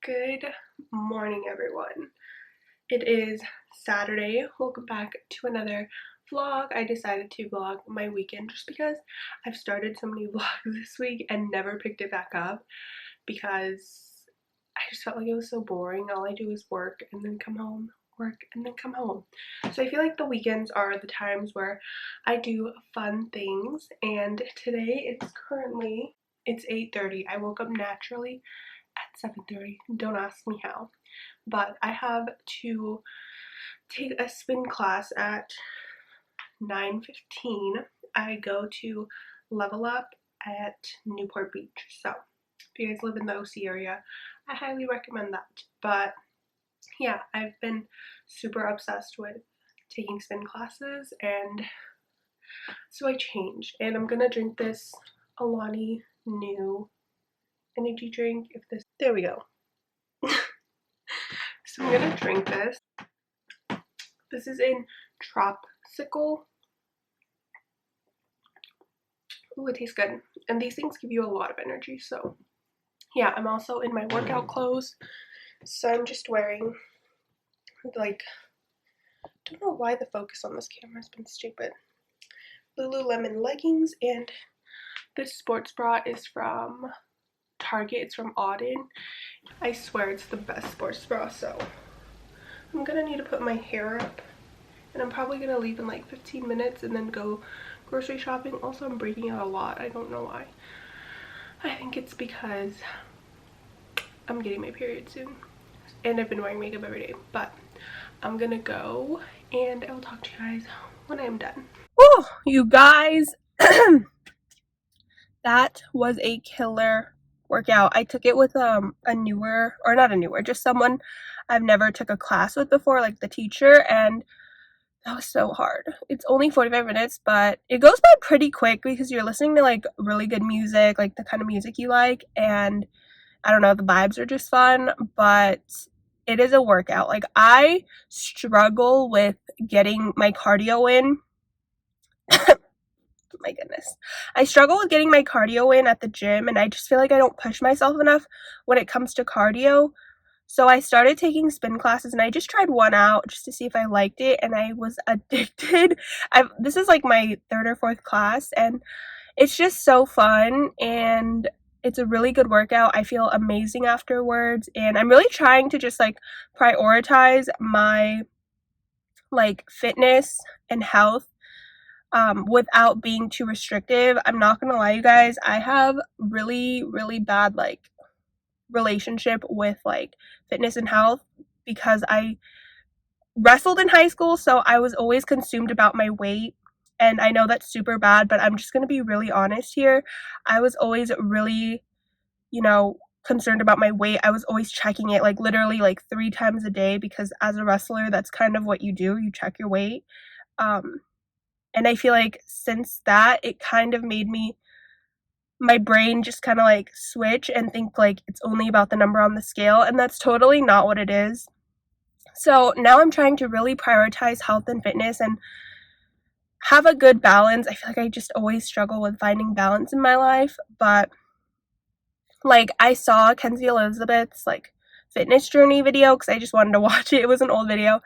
Good morning, everyone. It is Saturday. Welcome back to another vlog. I decided to vlog my weekend just because I've started so many vlogs this week and never picked it back up because I just felt like it was so boring. All I do is work and then come home, work and then come home. So I feel like the weekends are the times where I do fun things, and today it's 8:30. I woke up naturally at 7:30. Don't ask me how. But I have to take a spin class at 9:15. I go to Level Up at Newport Beach. So if you guys live in the OC area, I highly recommend that. But yeah, I've been super obsessed with taking spin classes, and so I changed. And I'm gonna drink this Alani new energy drink. There we go. So I'm gonna drink this. This is in Tropsicle. Ooh, it tastes good. And these things give you a lot of energy. So yeah, I'm also in my workout clothes. So I'm just wearing, like, I don't know why the focus on this camera has been stupid. Lululemon leggings, and this sports bra is from Target. It's from Auden. I swear it's the best sports bra. So I'm gonna need to put my hair up, and I'm probably gonna leave in like 15 minutes and then go grocery shopping. Also, I'm breaking out a lot. I don't know why. I think it's because I'm getting my period soon and I've been wearing makeup every day. But I'm gonna go and I will talk to you guys when I'm done. Oh, you guys, that was a killer workout. I took it with a newer, or not a newer, just someone I've never took a class with before, like the teacher, and that was so hard. It's only 45 minutes, but it goes by pretty quick because you're listening to like really good music, like the kind of music you like, and I don't know, the vibes are just fun, but it is a workout. Like, I struggle with getting my cardio in. My goodness. I struggle with getting my cardio in at the gym, and I just feel like I don't push myself enough when it comes to cardio. So I started taking spin classes, and I just tried one out just to see if I liked it, and I was addicted. This is like my third or fourth class, and it's just so fun, and it's a really good workout. I feel amazing afterwards, and I'm really trying to just like prioritize my like fitness and health without being too restrictive. I'm not gonna lie, you guys, I have really bad like relationship with like fitness and health because I wrestled in high school, so I was always consumed about my weight. And I know that's super bad, but I'm just going to be really honest here. I was always really, concerned about my weight. I was always checking it like literally like 3 times a day because as a wrestler, that's kind of what you do. You check your weight. Um, and I feel like since that, it kind of made my brain just kind of like switch and think like it's only about the number on the scale. And that's totally not what it is. So now I'm trying to really prioritize health and fitness and have a good balance. I feel like I just always struggle with finding balance in my life, but like I saw Kenzie Elizabeth's like fitness journey video because I just wanted to watch it. It was an old video,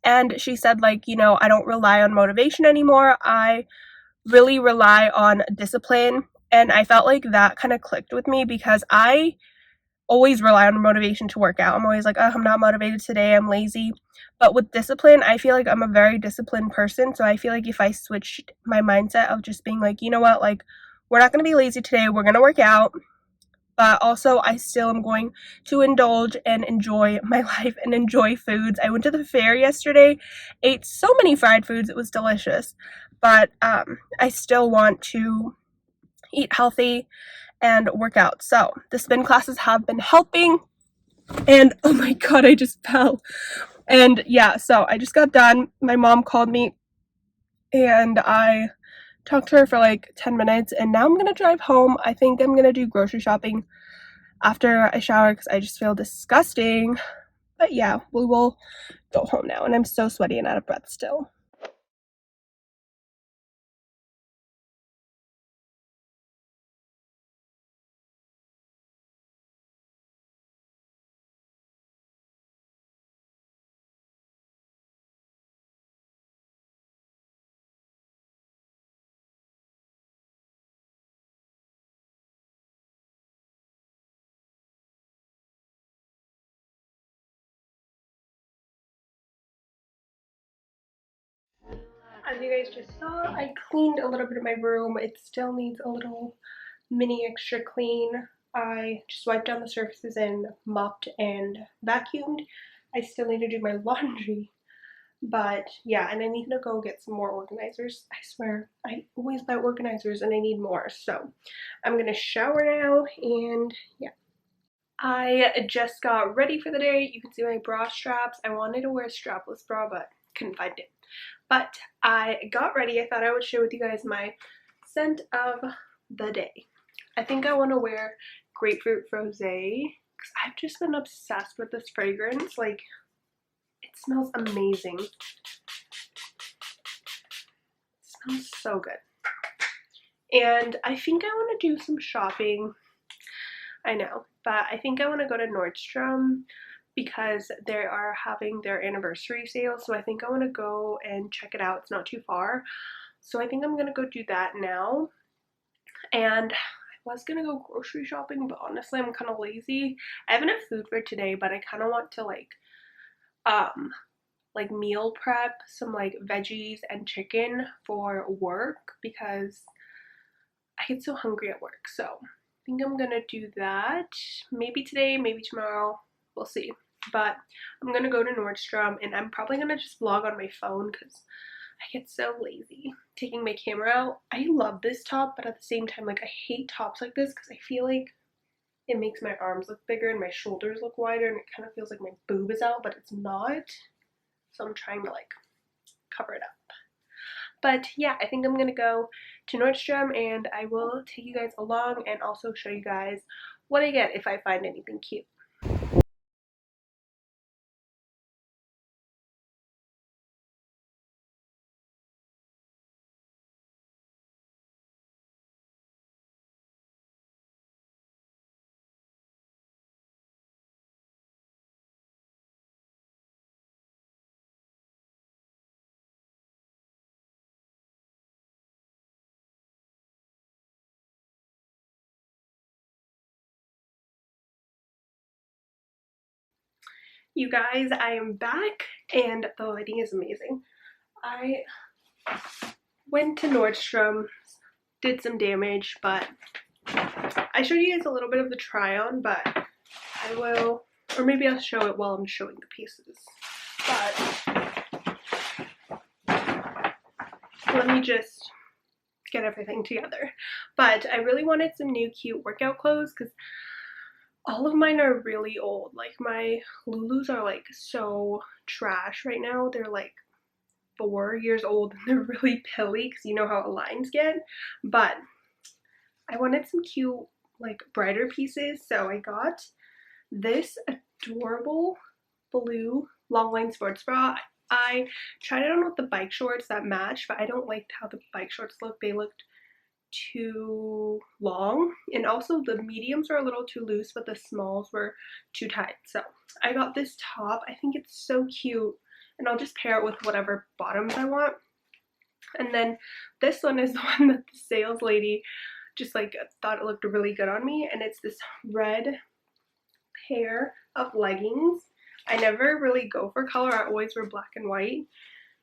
and she said like, I don't rely on motivation anymore. I really rely on discipline, and I felt like that kind of clicked with me because I always rely on motivation to work out. I'm always like, oh, I'm not motivated today, I'm lazy. But with discipline, I feel like I'm a very disciplined person. So I feel like if I switched my mindset of just being like, you know what, like, we're not going to be lazy today, we're going to work out. But also, I still am going to indulge and enjoy my life and enjoy foods. I went to the fair yesterday, ate so many fried foods, it was delicious. But I still want to eat healthy and work out. So the spin classes have been helping, and oh my god, I just fell. And yeah, so I just got done. My mom called me and I talked to her for like 10 minutes, and now I'm gonna drive home. I think I'm gonna do grocery shopping after I shower because I just feel disgusting. But yeah, we will go home now, and I'm so sweaty and out of breath still. As you guys just saw, I cleaned a little bit of my room. It still needs a little mini extra clean. I just wiped down the surfaces and mopped and vacuumed. I still need to do my laundry. But yeah, and I need to go get some more organizers. I swear, I always buy organizers and I need more. So I'm gonna shower now and yeah. I just got ready for the day. You can see my bra straps. I wanted to wear a strapless bra, but couldn't find it. But I got ready. I thought I would share with you guys my scent of the day. I think I want to wear grapefruit rosé because I've just been obsessed with this fragrance. Like, it smells amazing. It smells so good. And I think I want to do some shopping. I know, but I think I want to go to Nordstrom because they are having their anniversary sale. So I think I want to go and check it out. It's not too far. So I think I'm going to go do that now. And I was going to go grocery shopping, but honestly, I'm kind of lazy. I have enough food for today, but I kind of want to like meal prep some like veggies and chicken for work because I get so hungry at work. So I think I'm gonna do that. Maybe today, maybe tomorrow. We'll see. But I'm gonna go to Nordstrom and I'm probably gonna just vlog on my phone because I get so lazy taking my camera out. I love this top, but at the same time, like I hate tops like this because I feel like it makes my arms look bigger and my shoulders look wider and it kind of feels like my boob is out, but it's not. So I'm trying to like cover it up. But yeah, I think I'm gonna go to Nordstrom and I will take you guys along and also show you guys what I get if I find anything cute. You guys, I am back and the lighting is amazing. I went to Nordstrom, did some damage, but I showed you guys a little bit of the try on, but I will, or maybe I'll show it while I'm showing the pieces. But let me just get everything together. But I really wanted some new cute workout clothes because all of mine are really old. Like my Lulus are like so trash right now. They're like 4 years old and they're really pilly because you know how Aligns get. But I wanted some cute like brighter pieces, so I got this adorable blue long line sports bra. I tried it on with the bike shorts that match, but I don't like how the bike shorts look. They looked too long, and also the mediums are a little too loose, but the smalls were too tight. So I got this top. I think it's so cute, and I'll just pair it with whatever bottoms I want. And then this one is the one that the sales lady just like thought it looked really good on me, and it's this red pair of leggings. I never really go for color. I always wear black and white,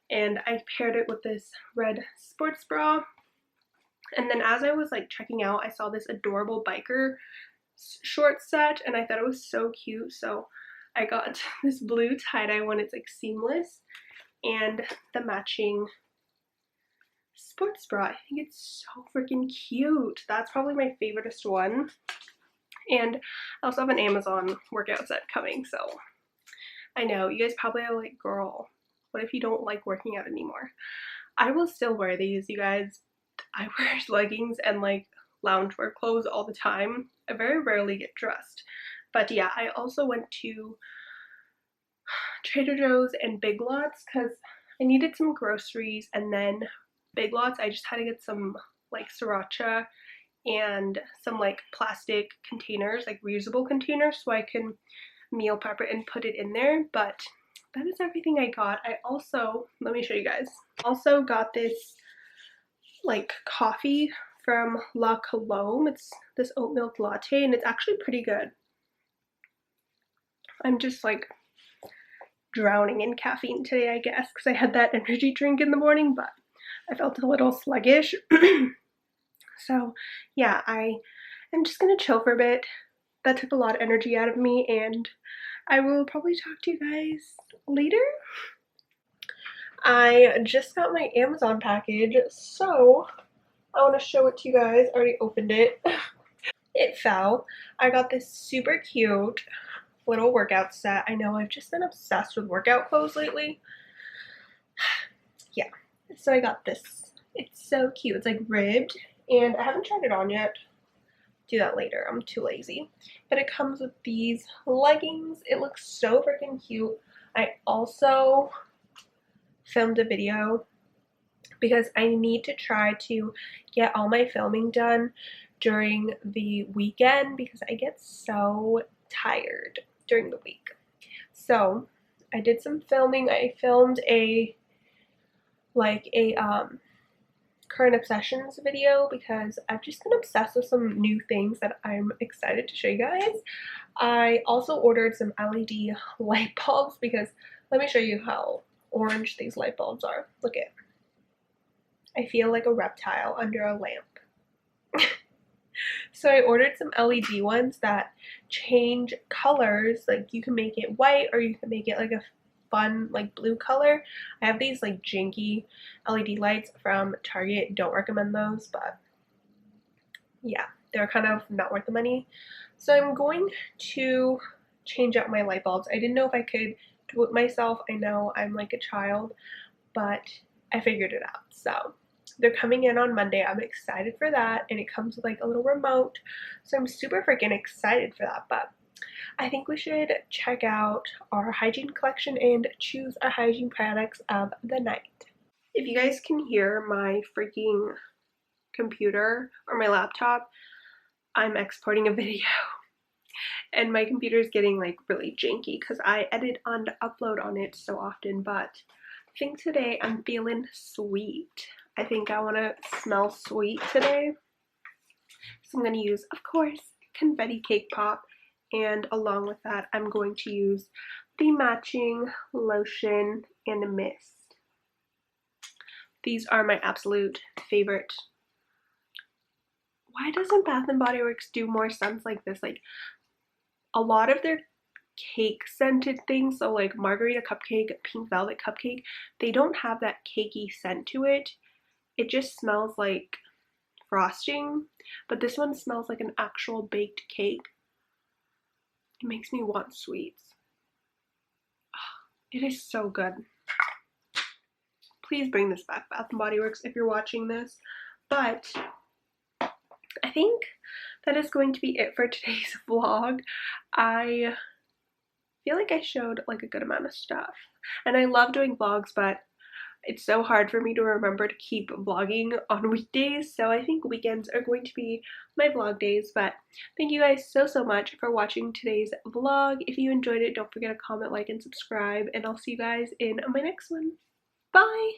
and I paired it with this red sports bra. And then as I was like checking out, I saw this adorable biker short set and I thought it was so cute. So I got this blue tie-dye one. It's like seamless, and the matching sports bra. I think it's so freaking cute. That's probably my favoriteest one. And I also have an Amazon workout set coming. So I know you guys probably are like, girl, what if you don't like working out anymore? I will still wear these, you guys. I wear leggings and like loungewear clothes all the time. I very rarely get dressed. But yeah, I also went to Trader Joe's and Big Lots because I needed some groceries, and then Big Lots I just had to get some like sriracha and some like plastic containers, like reusable containers, so I can meal prep it and put it in there. But that is everything I got. I also, let me show you guys, also got this like coffee from La Colombe. It's this oat milk latte and it's actually pretty good. I'm just like drowning in caffeine today, I guess, because I had that energy drink in the morning, but I felt a little sluggish. So yeah, I am just gonna chill for a bit. That took a lot of energy out of me, and I will probably talk to you guys later. I just got my Amazon package, so I want to show it to you guys. I already opened it. It fell. I got this super cute little workout set. I know I've just been obsessed with workout clothes lately. Yeah, so I got this. It's so cute. It's like ribbed, and I haven't tried it on yet. Do that later. I'm too lazy. But it comes with these leggings. It looks so freaking cute. I also filmed a video because I need to try to get all my filming done during the weekend because I get so tired during the week. So I did some filming. I filmed a current obsessions video because I've just been obsessed with some new things that I'm excited to show you guys. I also ordered some LED light bulbs because let me show you how orange these light bulbs are. Look at it. I feel like a reptile under a lamp. So I ordered some LED ones that change colors. Like you can make it white or you can make it like a fun like blue color. I have these like janky LED lights from Target. Don't recommend those, but yeah, they're kind of not worth the money. So I'm going to change out my light bulbs. I didn't know if I could do it myself. I know I'm like a child, but I figured it out. So they're coming in on Monday. I'm excited for that, and it comes with like a little remote. So I'm super freaking excited for that. But I think we should check out our hygiene collection and choose our hygiene products of the night. If you guys can hear my freaking computer or my laptop, I'm exporting a video and my computer is getting like really janky because I edit and upload on it so often. But I think today I'm feeling sweet. I think I want to smell sweet today. So I'm going to use, of course, confetti cake pop, and along with that I'm going to use the matching lotion and mist. These are my absolute favorite. Why doesn't Bath and Body Works do more scents like this? Like a lot of their cake scented things, so like margarita cupcake, pink velvet cupcake, they don't have that cakey scent to it. It just smells like frosting, but this one smells like an actual baked cake. It makes me want sweets. It is so good. Please bring this back, Bath and Body Works, if you're watching this. But I think that is going to be it for today's vlog. I feel like I showed like a good amount of stuff, and I love doing vlogs, but it's so hard for me to remember to keep vlogging on weekdays, so I think weekends are going to be my vlog days. But thank you guys so much for watching today's vlog. If you enjoyed it, don't forget to comment, like, and subscribe, and I'll see you guys in my next one. Bye!